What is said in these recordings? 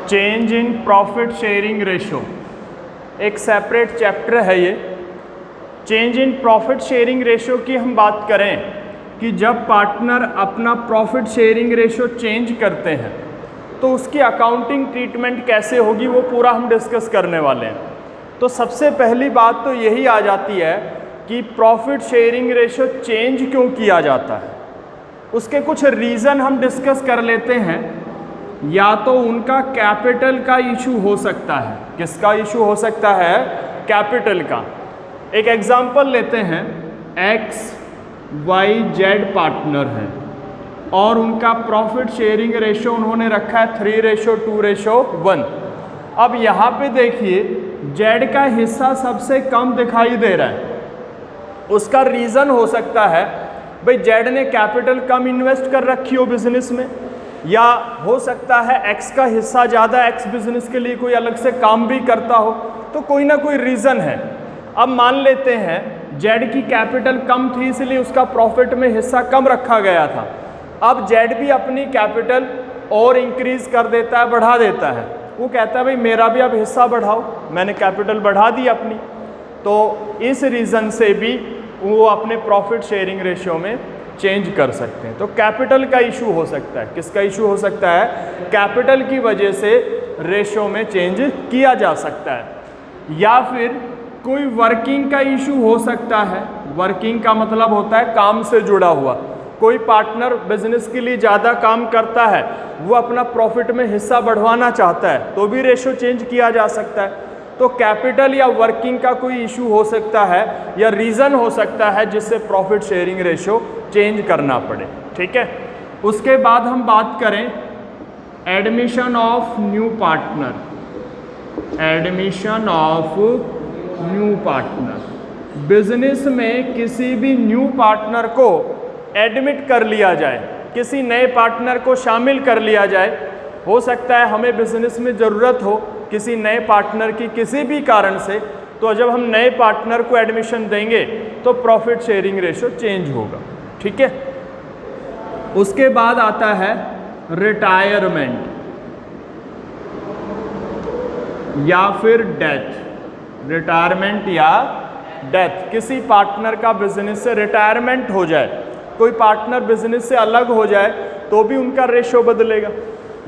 Change in profit sharing ratio एक separate chapter है ये। Change in profit sharing ratio की हम बात करें कि जब पार्टनर अपना प्रॉफिट शेयरिंग रेशो चेंज करते हैं तो उसकी अकाउंटिंग ट्रीटमेंट कैसे होगी वो पूरा हम डिस्कस करने वाले हैं। तो सबसे पहली बात तो यही आ जाती है कि प्रॉफिट शेयरिंग रेशो चेंज क्यों किया जाता है। उसके कुछ रीज़न हम डिस्कस कर लेते हैं। या तो उनका कैपिटल का इशू हो सकता है। किसका इशू हो सकता है? कैपिटल का। एक एग्जांपल लेते हैं, XYZ पार्टनर है और उनका प्रॉफिट शेयरिंग रेशो उन्होंने रखा है 3:2:1। अब यहाँ पे देखिए Z का हिस्सा सबसे कम दिखाई दे रहा है। उसका रीज़न हो सकता है भाई Z ने कैपिटल कम इन्वेस्ट कर रखी हो बिजनेस में, या हो सकता है X का हिस्सा ज़्यादा, X बिजनेस के लिए कोई अलग से काम भी करता हो, तो कोई ना कोई रीज़न है। अब मान लेते हैं Z की कैपिटल कम थी इसलिए उसका प्रॉफिट में हिस्सा कम रखा गया था। अब Z भी अपनी कैपिटल और इंक्रीज कर देता है, बढ़ा देता है। वो कहता है भाई मेरा भी अब हिस्सा बढ़ाओ, मैंने कैपिटल बढ़ा दी अपनी। तो इस रीज़न से भी वो अपने प्रॉफिट शेयरिंग रेशियो में चेंज कर सकते हैं। तो कैपिटल का इशू हो सकता है। किसका इशू हो सकता है? कैपिटल की वजह से रेशियो में चेंज किया जा सकता है। या फिर कोई वर्किंग का इशू हो सकता है। वर्किंग का मतलब होता है काम से जुड़ा हुआ। कोई पार्टनर बिजनेस के लिए ज़्यादा काम करता है, वो अपना प्रॉफिट में हिस्सा बढ़वाना चाहता है, तो भी रेशियो चेंज किया जा सकता है। तो कैपिटल या वर्किंग का कोई इशू हो सकता है या रीज़न हो सकता है जिससे प्रॉफिट शेयरिंग रेशियो चेंज करना पड़े। ठीक है। उसके बाद हम बात करें admission of new partner. Admission of new partner, business में किसी भी न्यू पार्टनर को एडमिट कर लिया जाए, किसी नए पार्टनर को शामिल कर लिया जाए। हो सकता है हमें बिजनेस में ज़रूरत हो किसी नए पार्टनर की किसी भी कारण से, तो जब हम नए पार्टनर को एडमिशन देंगे तो प्रॉफिट शेयरिंग रेशो चेंज होगा। ठीक है। उसके बाद आता है रिटायरमेंट या फिर डेथ। रिटायरमेंट या डेथ, किसी पार्टनर का बिजनेस से रिटायरमेंट हो जाए, कोई पार्टनर बिजनेस से अलग हो जाए तो भी उनका रेशो बदलेगा,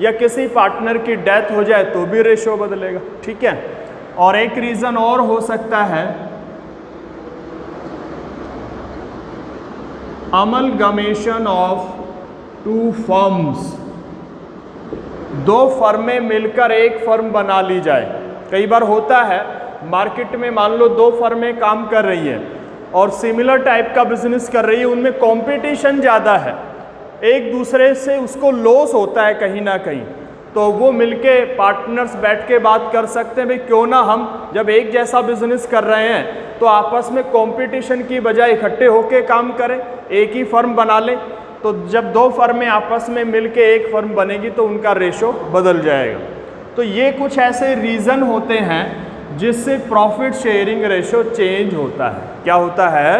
या किसी पार्टनर की डेथ हो जाए तो भी रेशो बदलेगा। ठीक है। और एक रीज़न और हो सकता है अमलगमेशन ऑफ टू फर्म्स। दो फर्में मिलकर एक फर्म बना ली जाए। कई बार होता है मार्केट में, मान लो दो फर्में काम कर रही है और सिमिलर टाइप का बिजनेस कर रही है, उनमें कंपटीशन ज़्यादा है, एक दूसरे से उसको लॉस होता है कहीं ना कहीं, तो वो मिलके पार्टनर्स बैठ के बात कर सकते हैं भाई क्यों ना हम जब एक जैसा बिजनेस कर रहे हैं तो आपस में कंपटीशन की बजाय इकट्ठे होके काम करें, एक ही फर्म बना लें। तो जब दो फर्में आपस में मिलके एक फर्म बनेगी तो उनका रेशो बदल जाएगा। तो ये कुछ ऐसे रीज़न होते हैं जिससे प्रॉफिट शेयरिंग रेशो चेंज होता है। क्या होता है?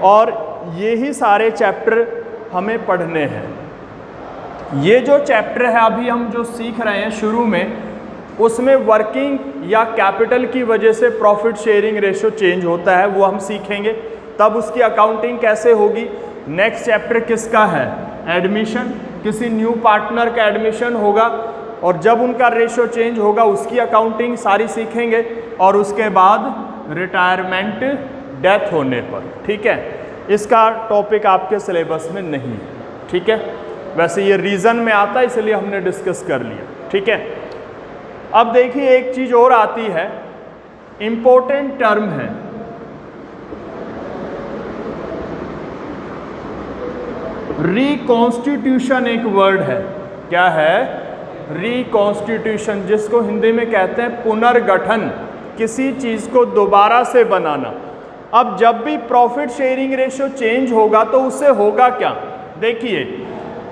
और यही सारे चैप्टर हमें पढ़ने हैं। ये जो चैप्टर है अभी हम जो सीख रहे हैं शुरू में, उसमें वर्किंग या कैपिटल की वजह से प्रॉफिट शेयरिंग रेशो चेंज होता है, वो हम सीखेंगे। तब उसकी अकाउंटिंग कैसे होगी। नेक्स्ट चैप्टर किसका है? एडमिशन। किसी न्यू पार्टनर का एडमिशन होगा और जब उनका रेशो चेंज होगा उसकी अकाउंटिंग सारी सीखेंगे। और उसके बाद रिटायरमेंट, डेथ होने पर। ठीक है। इसका टॉपिक आपके सिलेबस में नहीं है। ठीक है। वैसे ये रीज़न में आता है इसलिए हमने डिस्कस कर लिया। ठीक है। अब देखिए एक चीज़ और आती है, इम्पोर्टेंट टर्म है रिकॉन्स्टिट्यूशन। एक वर्ड है, क्या है? रिकॉन्स्टिट्यूशन, जिसको हिंदी में कहते हैं पुनर्गठन, किसी चीज़ को दोबारा से बनाना। अब जब भी प्रॉफिट शेयरिंग रेशो चेंज होगा तो उससे होगा क्या? देखिए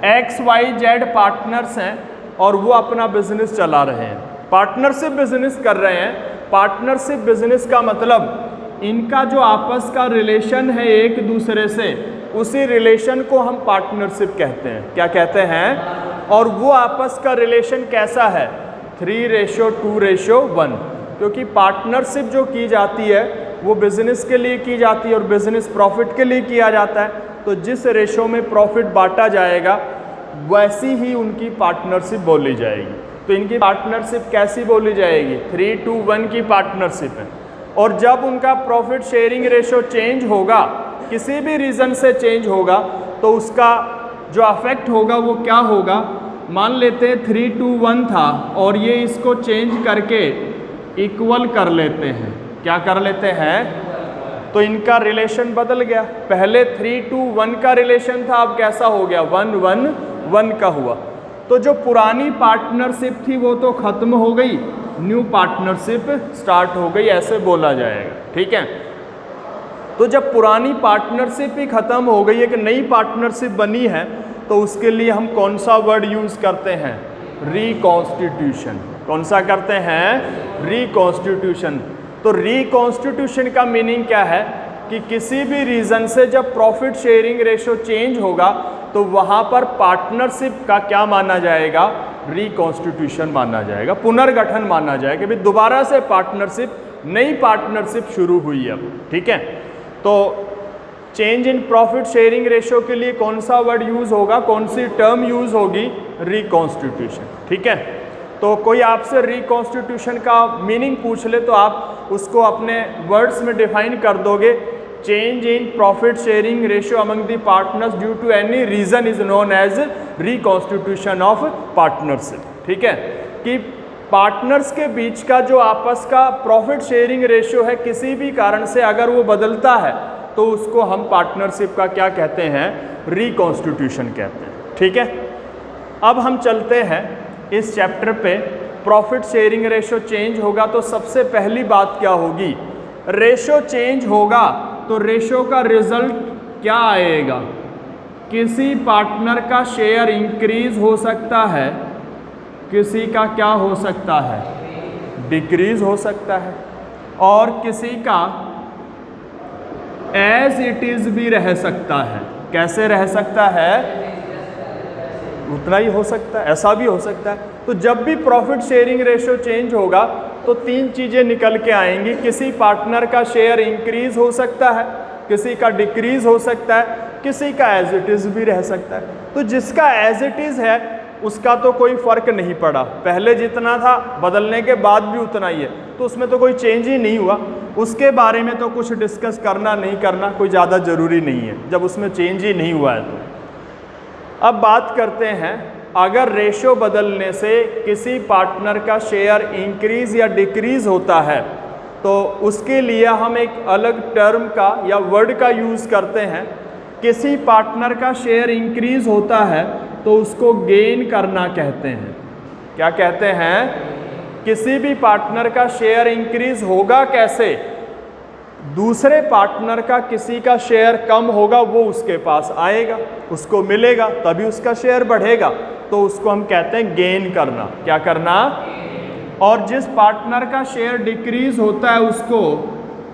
XYZ पार्टनर्स हैं और वो अपना बिजनेस चला रहे हैं, पार्टनरशिप बिजनेस कर रहे हैं। पार्टनरशिप बिजनेस का मतलब इनका जो आपस का रिलेशन है एक दूसरे से, उसी रिलेशन को हम पार्टनरशिप कहते हैं। क्या कहते हैं? और वो आपस का रिलेशन कैसा है? 3:2:1, क्योंकि पार्टनरशिप जो की जाती है वो बिजनेस के लिए की जाती है और बिजनेस प्रॉफिट के लिए किया जाता है। तो जिस रेशो में प्रॉफिट बांटा जाएगा वैसी ही उनकी पार्टनरशिप बोली जाएगी। तो इनकी पार्टनरशिप कैसी बोली जाएगी? 3:1 की पार्टनरशिप है। और जब उनका प्रॉफिट शेयरिंग रेशो चेंज होगा, किसी भी रीज़न से चेंज होगा, तो उसका जो अफेक्ट होगा वो क्या होगा? मान लेते हैं 3:1 था और ये इसको चेंज करके इक्वल कर लेते हैं। क्या कर लेते हैं? तो इनका रिलेशन बदल गया। पहले 3:1 का रिलेशन था, अब कैसा हो गया? 1:1 का हुआ। तो जो पुरानी पार्टनरशिप थी वो तो खत्म हो गई, न्यू पार्टनरशिप स्टार्ट हो गई, ऐसे बोला जाएगा। ठीक है। तो जब पुरानी पार्टनरशिप ही खत्म हो गई, एक नई पार्टनरशिप बनी है, तो उसके लिए हम कौन सा वर्ड यूज करते हैं? रिकॉन्स्टिट्यूशन। कौन सा करते हैं? रिकॉन्स्टिट्यूशन। तो रिकॉन्स्टिट्यूशन का मीनिंग क्या है कि किसी भी रीज़न से जब प्रॉफिट शेयरिंग रेशो चेंज होगा तो वहाँ पर पार्टनरशिप का क्या माना जाएगा? रिकॉन्स्टिट्यूशन माना जाएगा, पुनर्गठन माना जाएगा। भाई दोबारा से पार्टनरशिप, नई पार्टनरशिप शुरू हुई अब। ठीक है। तो change in profit sharing ratio के लिए कौन सा वर्ड यूज़ होगा, कौन सी टर्म यूज़ होगी? रिकॉन्स्टिट्यूशन। ठीक है। तो कोई आपसे रिकॉन्स्टिट्यूशन का मीनिंग पूछ ले तो आप उसको अपने वर्ड्स में डिफाइन कर दोगे। Change in profit sharing ratio among the partners due to any reason is known as reconstitution of partnership. ठीक है। कि पार्टनर्स के बीच का जो आपस का प्रॉफिट शेयरिंग रेशियो है, किसी भी कारण से अगर वो बदलता है तो उसको हम पार्टनरशिप का क्या कहते हैं? रिकॉन्स्टिट्यूशन कहते हैं। ठीक है। अब हम चलते हैं इस चैप्टर पे। प्रॉफिट शेयरिंग रेशो चेंज होगा तो सबसे पहली बात क्या होगी? रेशो चेंज होगा तो रेशो का रिजल्ट क्या आएगा? किसी पार्टनर का शेयर इंक्रीज हो सकता है, किसी का क्या हो सकता है? डिक्रीज हो सकता है, और किसी का एज इट इज भी रह सकता है। कैसे रह सकता है? उतना ही हो सकता है, ऐसा भी हो सकता है। तो जब भी प्रॉफिट शेयरिंग रेशो चेंज होगा तो तीन चीज़ें निकल के आएंगी। किसी पार्टनर का शेयर इंक्रीज हो सकता है, किसी का डिक्रीज हो सकता है, किसी का एज इट इज़ भी रह सकता है। तो जिसका एज इट इज़ है उसका तो कोई फ़र्क नहीं पड़ा, पहले जितना था बदलने के बाद भी उतना ही है, तो उसमें तो कोई चेंज ही नहीं हुआ। उसके बारे में तो कुछ डिस्कस करना नहीं करना कोई ज़्यादा ज़रूरी नहीं है जब उसमें चेंज ही नहीं हुआ है। तो अब बात करते हैं, अगर रेशो बदलने से किसी पार्टनर का शेयर इंक्रीज या डिक्रीज होता है तो उसके लिए हम एक अलग टर्म का या वर्ड का यूज़ करते हैं। किसी पार्टनर का शेयर इंक्रीज होता है तो उसको गेन करना कहते हैं। क्या कहते हैं? किसी भी पार्टनर का शेयर इंक्रीज होगा कैसे? दूसरे पार्टनर का किसी का शेयर कम होगा, वो उसके पास आएगा, उसको मिलेगा, तभी उसका शेयर बढ़ेगा, तो उसको हम कहते हैं गेन करना। क्या करना? और जिस पार्टनर का शेयर डिक्रीज होता है उसको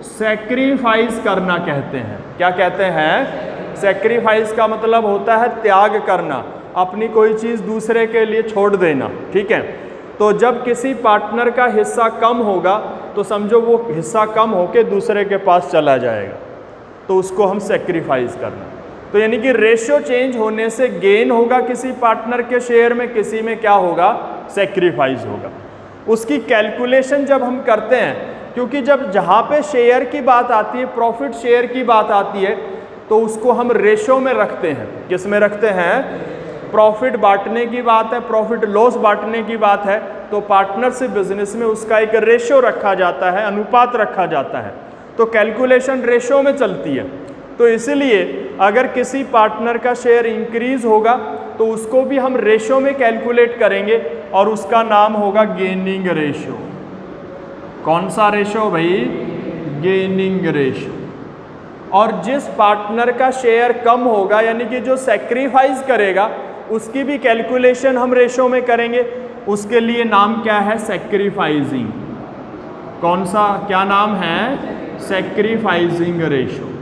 सैक्रिफाइस करना कहते हैं। क्या कहते हैं? सैक्रिफाइस का मतलब होता है त्याग करना, अपनी कोई चीज़ दूसरे के लिए छोड़ देना। ठीक है। तो जब किसी पार्टनर का हिस्सा कम होगा तो समझो वो हिस्सा कम होके दूसरे के पास चला जाएगा, तो उसको हम सैक्रिफाइस करना। तो यानी कि रेशियो चेंज होने से गेन होगा किसी पार्टनर के शेयर में, किसी में क्या होगा? सैक्रिफाइस होगा। उसकी कैलकुलेशन जब हम करते हैं, क्योंकि जब जहाँ पे शेयर की बात आती है, प्रॉफिट शेयर की बात आती है, तो उसको हम रेशो में रखते हैं। किस में रखते हैं? प्रॉफिट बांटने की बात है, प्रॉफिट लॉस बांटने की बात है, तो पार्टनरशिप बिजनेस में उसका एक रेशो रखा जाता है, अनुपात रखा जाता है, तो कैलकुलेशन रेशो में चलती है। तो इसलिए अगर किसी पार्टनर का शेयर इंक्रीज होगा तो उसको भी हम रेशो में कैलकुलेट करेंगे और उसका नाम होगा गेनिंग रेशो। कौन सा रेशो भाई? Gaining ratio. और जिस पार्टनर का शेयर कम होगा, यानी कि जो सैक्रिफाइस करेगा, उसकी भी कैलकुलेशन हम रेशो में करेंगे। उसके लिए नाम क्या है? सैक्रिफाइसिंग। कौन सा, क्या नाम है? Sacrificing ratio.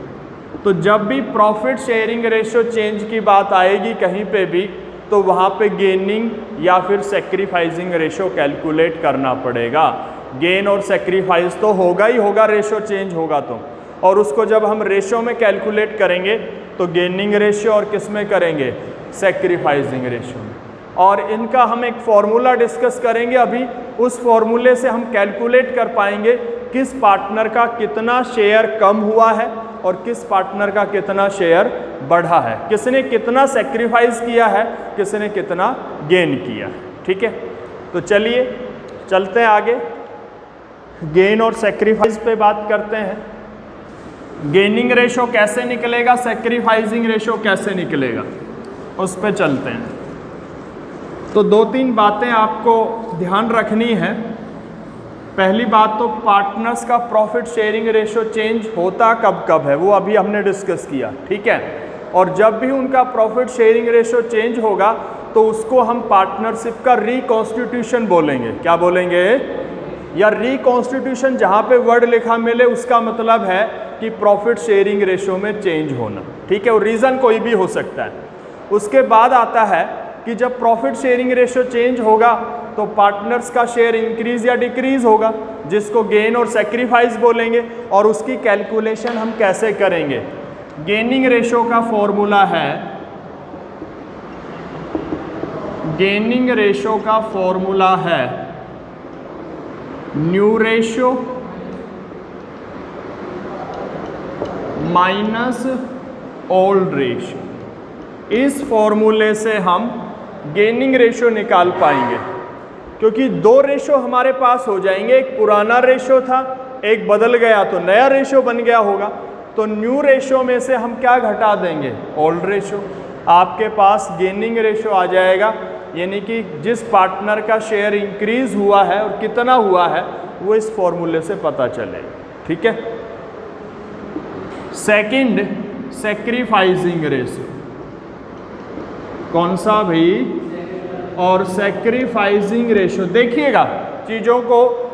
तो जब भी प्रॉफिट शेयरिंग रेशो चेंज की बात आएगी कहीं पे भी, तो वहाँ पे गेनिंग या फिर सेक्रीफाइसिंग रेशो कैलकुलेट करना पड़ेगा। गेन और सेक्रीफाइस तो होगा ही होगा, रेशो चेंज होगा तो, और उसको जब हम रेशो में कैलकुलेट करेंगे तो गेनिंग रेशो और किस में करेंगे, सेक्रीफाइसिंग रेशो में। और इनका हम एक फॉर्मूला डिस्कस करेंगे अभी, उस फॉर्मूले से हम कैलकुलेट कर पाएंगे किस पार्टनर का कितना शेयर कम हुआ है और किस पार्टनर का कितना शेयर बढ़ा है, किसने कितना सेक्रीफाइस किया है, किसने कितना गेन किया है। ठीक है, तो चलिए चलते हैं आगे, गेन और सेक्रीफाइस पे बात करते हैं। गेनिंग रेशो कैसे निकलेगा, सेक्रीफाइसिंग रेशो कैसे निकलेगा, उस पे चलते हैं। तो दो तीन बातें आपको ध्यान रखनी है। पहली बात तो पार्टनर्स का प्रॉफिट शेयरिंग रेशो चेंज होता कब कब है, वो अभी हमने डिस्कस किया। ठीक है, और जब भी उनका प्रॉफिट शेयरिंग रेशो चेंज होगा तो उसको हम पार्टनरशिप का रिकॉन्स्टिट्यूशन बोलेंगे। क्या बोलेंगे, या रिकॉन्स्टिट्यूशन, जहाँ पे वर्ड लिखा मिले उसका मतलब है कि प्रॉफिट शेयरिंग रेशो में चेंज होना। ठीक है, और रीज़न कोई भी हो सकता है। उसके बाद आता है कि जब प्रॉफिट शेयरिंग रेशो चेंज होगा तो पार्टनर्स का शेयर इंक्रीज या डिक्रीज होगा, जिसको गेन और सेक्रीफाइस बोलेंगे। और उसकी कैलकुलेशन हम कैसे करेंगे, गेनिंग रेशो का फॉर्मूला है, गेनिंग रेशो का फॉर्मूला है new ratio minus old ratio. इस फॉर्मूले से हम गेनिंग रेशो निकाल पाएंगे, क्योंकि दो रेशो हमारे पास हो जाएंगे, एक पुराना रेशो था, एक बदल गया तो नया रेशो बन गया होगा। तो न्यू रेशो में से हम क्या घटा देंगे, ओल्ड रेशो। आपके पास गेनिंग रेशो आ जाएगा, यानी कि जिस पार्टनर का शेयर इंक्रीज हुआ है और कितना हुआ है वो इस फॉर्मूले से पता चलेगा। ठीक है, सेकंड, सेक्रीफाइसिंग रेशो। कौन सा भाई, और सेक्रीफाइसिंग रेशो, देखिएगा चीज़ों को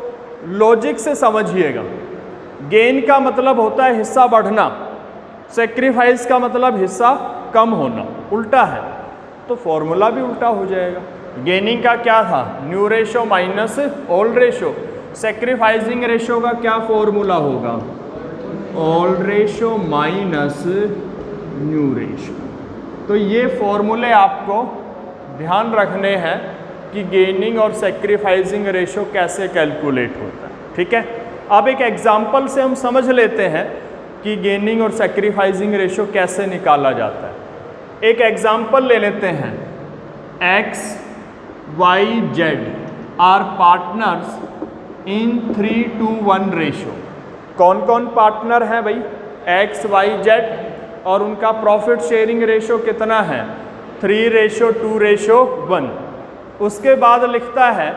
लॉजिक से समझिएगा। गेन का मतलब होता है हिस्सा बढ़ना, सेक्रीफाइस का मतलब हिस्सा कम होना, उल्टा है, तो फॉर्मूला भी उल्टा हो जाएगा। गेनिंग का क्या था, new ratio minus old ratio. Sacrificing ratio का क्या फॉर्मूला होगा, old ratio minus new ratio. तो ये फॉर्मूले आपको ध्यान रखने हैं कि गेनिंग और सेक्रीफाइसिंग रेशो कैसे कैलकुलेट होता है। ठीक है, अब एक एग्जांपल से हम समझ लेते हैं कि गेनिंग और सेक्रीफाइसिंग रेशो कैसे निकाला जाता है। एक एग्जांपल ले लेते हैं, x, y, z are partners in 3:1 ratio. कौन कौन पार्टनर हैं भाई, x, y, z, और उनका प्रॉफिट शेयरिंग रेशो कितना है, 3:2:1। उसके बाद लिखता है,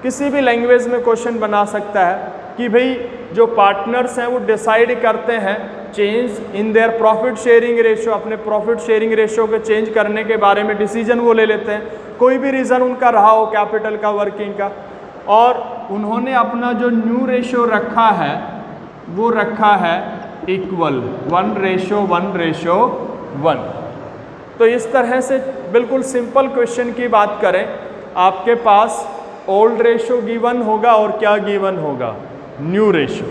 किसी भी लैंग्वेज में क्वेश्चन बना सकता है कि भाई जो पार्टनर्स हैं वो डिसाइड करते हैं change in their profit sharing ratio, अपने प्रॉफिट शेयरिंग रेशो के चेंज करने के बारे में डिसीजन वो ले लेते हैं, कोई भी रीज़न उनका रहा हो, कैपिटल का, वर्किंग का, और उन्होंने अपना जो न्यू रेशो रखा है वो रखा है इक्वल 1:1:1। तो इस तरह से बिल्कुल सिंपल क्वेश्चन की बात करें, आपके पास ओल्ड रेशो गिवन होगा और क्या गिवन होगा, न्यू रेशो।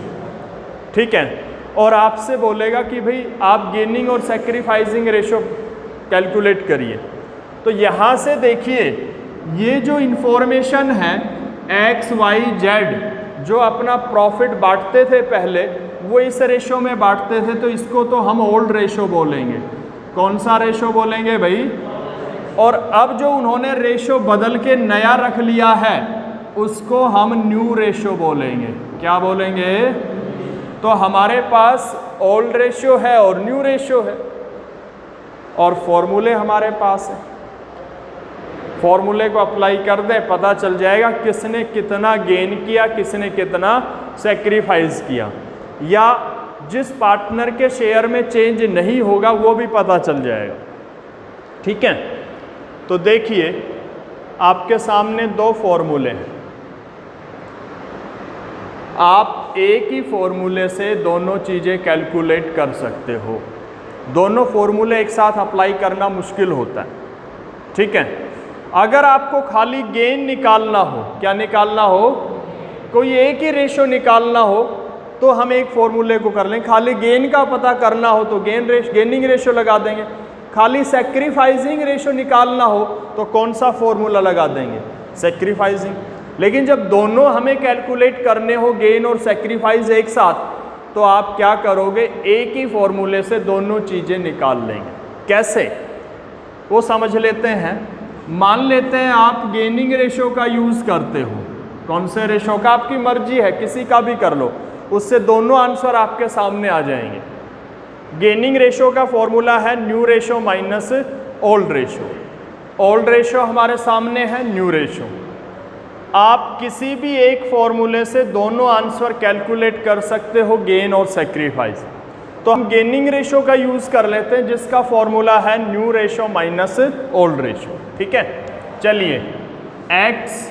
ठीक है, और आपसे बोलेगा कि भाई आप गेनिंग और सेक्रीफाइसिंग रेशो कैलकुलेट करिए। तो यहाँ से देखिए ये जो इन्फॉर्मेशन है एक्स वाई जेड जो अपना प्रॉफिट बांटते थे पहले वो इस रेशो में बांटते थे, तो इसको तो हम ओल्ड रेशो बोलेंगे। कौन सा रेशो बोलेंगे भाई? और अब जो उन्होंने रेशो बदल के नया रख लिया है उसको हम न्यू रेशो बोलेंगे। क्या बोलेंगे? तो हमारे पास ओल्ड रेशो है और न्यू रेशो है और फॉर्मूले हमारे पास है। फॉर्मूले को अप्लाई कर दें, पता चल जाएगा किसने कितना गेन किया, किसने कितना सेक्रीफाइस किया, या जिस पार्टनर के शेयर में चेंज नहीं होगा वो भी पता चल जाएगा। ठीक है, तो देखिए आपके सामने दो फॉर्मूले हैं, आप एक ही फॉर्मूले से दोनों चीज़ें कैलकुलेट कर सकते हो। दोनों फॉर्मूले एक साथ अप्लाई करना मुश्किल होता है। ठीक है। अगर आपको खाली गेन निकालना हो, क्या निकालना हो, कोई एक ही रेशो निकालना हो, तो हम एक फॉर्मूले को कर लें। खाली गेन का पता करना हो तो गेनिंग रेशो लगा देंगे। खाली सैक्रिफाइसिंग रेशो निकालना हो तो कौन सा फॉर्मूला लगा देंगे, सैक्रिफाइसिंग। लेकिन जब दोनों हमें कैलकुलेट करने हो, गेन और सैक्रिफाइस एक साथ, तो आप क्या करोगे, एक ही फॉर्मूले से दोनों चीज़ें निकाल लेंगे। कैसे, वो समझ लेते हैं। मान लेते हैं आप गेनिंग रेशो का यूज़ करते हो। कौन से रेशो का, आपकी मर्जी है, किसी का भी कर लो, उससे दोनों आंसर आपके सामने आ जाएंगे। गेनिंग रेशो का फॉर्मूला है new ratio minus old ratio. Old ratio हमारे सामने है, न्यू रेशो। आप किसी भी एक फॉर्मूले से दोनों आंसर कैलकुलेट कर सकते हो, गेन और सैक्रिफाइस। तो हम गेनिंग रेशो का यूज़ कर लेते हैं, जिसका फॉर्मूला है new ratio minus old ratio. ठीक है, चलिए x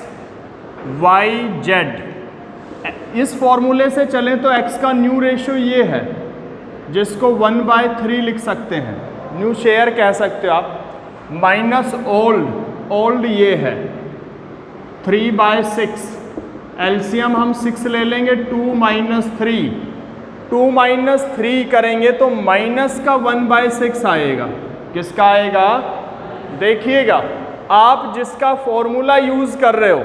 y z, इस फॉर्मूले से चलें तो x का न्यू रेशो ये है, जिसको 1/3 लिख सकते हैं, न्यू शेयर कह सकते हो आप, माइनस ओल्ड ये है 3/6। एलसीएम हम 6 ले लेंगे, 2 - 3, 2 - 3 करेंगे तो माइनस का 1/6 आएगा। किसका आएगा, देखिएगा, आप जिसका फॉर्मूला यूज़ कर रहे हो,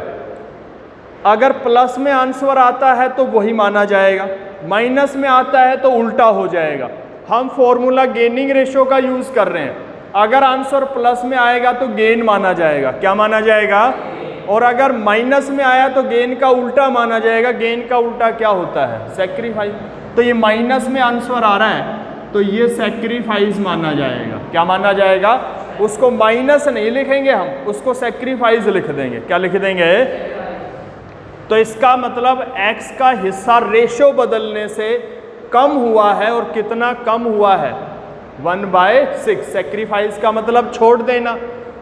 अगर प्लस में आंसर आता है तो वही माना जाएगा, माइनस में आता है तो उल्टा हो जाएगा। हम फॉर्मूला गेनिंग रेशो का यूज़ कर रहे हैं, अगर आंसर प्लस में आएगा तो गेन माना जाएगा। क्या माना जाएगा, और अगर माइनस में आया तो गेन का उल्टा माना जाएगा। गेन का उल्टा क्या होता है, सैक्रिफाइस। तो ये माइनस में आंसर आ रहा है तो ये सैक्रिफाइस माना जाएगा। क्या माना जाएगा, उसको माइनस नहीं लिखेंगे हम, उसको सैक्रिफाइस लिख देंगे। क्या लिख देंगे, तो इसका मतलब x का हिस्सा रेशो बदलने से कम हुआ है, और कितना कम हुआ है, 1/6। सैक्रिफाइस का मतलब छोड़ देना,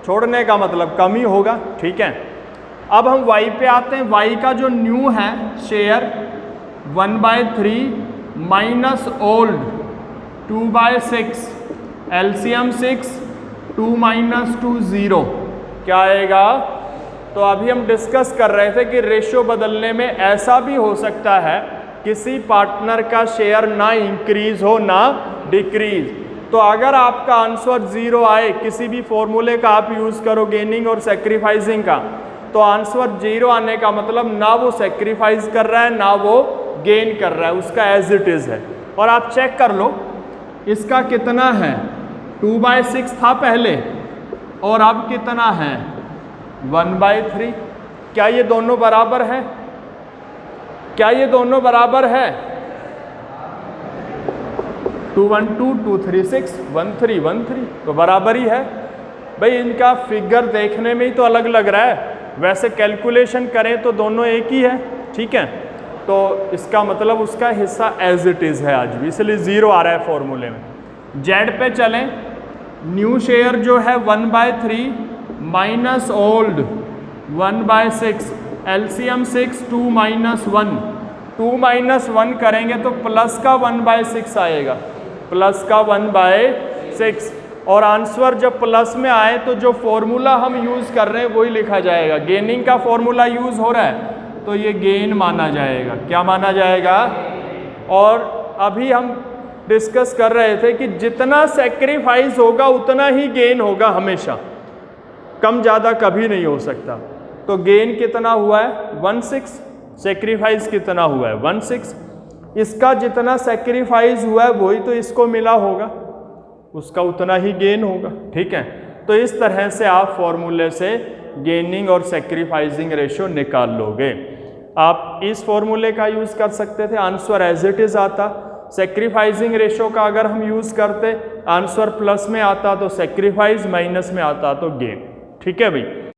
छोड़ने का मतलब कम ही होगा। ठीक है, अब हम y पे आते हैं। y का जो न्यू है शेयर 1/3 माइनस ओल्ड 2/6, एलसीएम 6, 2 - 2 0, क्या आएगा। तो अभी हम डिस्कस कर रहे थे कि रेशो बदलने में ऐसा भी हो सकता है किसी पार्टनर का शेयर ना इंक्रीज हो ना डिक्रीज। तो अगर आपका आंसर 0 आए, किसी भी फॉर्मूले का आप यूज़ करो गेनिंग और सैक्रिफाइसिंग का, तो आंसर 0 आने का मतलब ना वो सैक्रिफाइस कर रहा है ना वो गेन कर रहा है, उसका एज इट इज़ है। और आप चेक कर लो इसका कितना है, 2/6 था पहले और अब कितना है 1/3। क्या ये दोनों बराबर है, क्या ये दोनों बराबर है, 2 1 2 2 3 6 1 3 1 3, तो बराबर ही है भाई। इनका फिगर देखने में ही तो अलग लग रहा है, वैसे कैलकुलेशन करें तो दोनों एक ही है। ठीक है, तो इसका मतलब उसका हिस्सा एज इट इज़ है आज भी, इसलिए 0 आ रहा है फॉर्मूले में। जेड पे चलें, न्यू शेयर जो है 1/3 माइनस ओल्ड 1/6, एलसीएम 6, 2 - 1, 2 - 1 करेंगे तो प्लस का 1/6 आएगा, प्लस का 1/6। और आंसर जब प्लस में आए तो जो फॉर्मूला हम यूज़ कर रहे हैं वही लिखा जाएगा। गेनिंग का फॉर्मूला यूज़ हो रहा है तो ये गेन माना जाएगा। क्या माना जाएगा, और अभी हम डिस्कस कर रहे थे कि जितना सैक्रिफाइस होगा उतना ही गेन होगा, हमेशा कम ज़्यादा कभी नहीं हो सकता। तो गेन कितना हुआ है 1/6, सैक्रिफाइस कितना हुआ है 1/6। इसका जितना सैक्रिफाइस हुआ है वही तो इसको मिला होगा, उसका उतना ही गेन होगा। ठीक है, तो इस तरह से आप फॉर्मूले से गेनिंग और सैक्रिफाइसिंग रेशो निकाल लोगे। आप इस फॉर्मूले का यूज़ कर सकते थे, आंसर एज इट इज़ आता। सैक्रिफाइसिंग रेशो का अगर हम यूज़ करते, आंसर प्लस में आता तो सैक्रिफाइस, माइनस में आता तो गेन। ठीक है भाई।